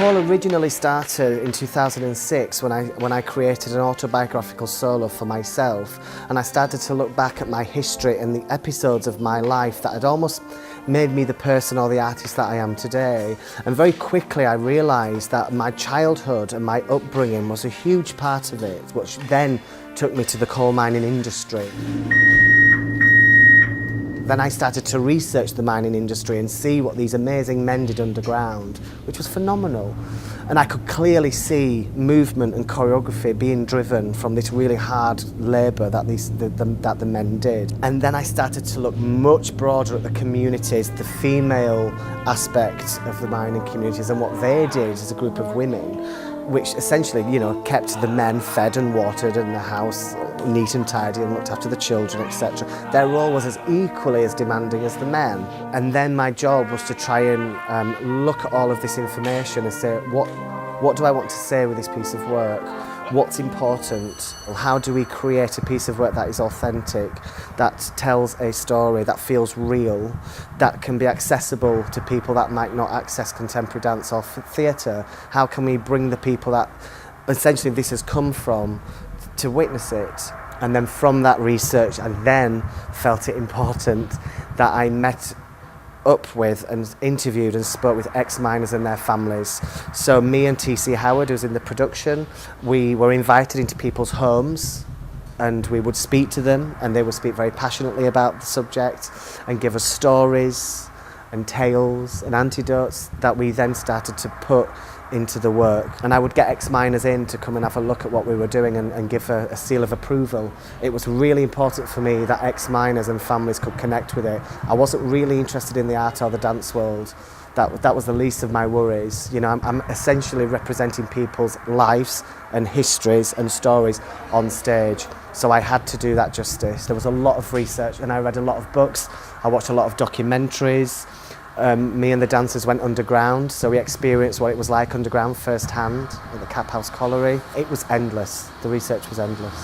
all originally started in 2006 when I created an autobiographical solo for myself, and I started to look back at my history and the episodes of my life that had almost made me the person or the artist that I am today. And very quickly I realised that my childhood and my upbringing was a huge part of it, which then took me to the coal mining industry. Then I started to research the mining industry and see what these amazing men did underground, which was phenomenal. And I could clearly see movement and choreography being driven from this really hard labour that the men did. And then I started to look much broader at the communities, the female aspect of the mining communities and what they did as a group of women, which essentially, kept the men fed and watered and the house neat and tidy and looked after the children, etc. Their role was as equally as demanding as the men. And then my job was to try and look at all of this information and say, what do I want to say with this piece of work? What's important? How do we create a piece of work that is authentic, that tells a story, that feels real, that can be accessible to people that might not access contemporary dance or theatre? How can we bring the people that essentially this has come from to witness it? And then from that research, I then felt it important that I met up with and interviewed and spoke with ex-miners and their families. So me and TC Howard, who's in the production, we were invited into people's homes and we would speak to them, and they would speak very passionately about the subject and give us stories and tales and anecdotes that we then started to put into the work. And I would get ex-miners in to come and have a look at what we were doing and give a seal of approval. It was really important for me that ex-miners and families could connect with it. I wasn't really interested in the art or the dance world. That was the least of my worries. I'm essentially representing people's lives and histories and stories on stage. So I had to do that justice. There was a lot of research and I read a lot of books. I watched a lot of documentaries. Me and the dancers went underground, so we experienced what it was like underground firsthand at the Cap House Colliery. It was endless. The research was endless.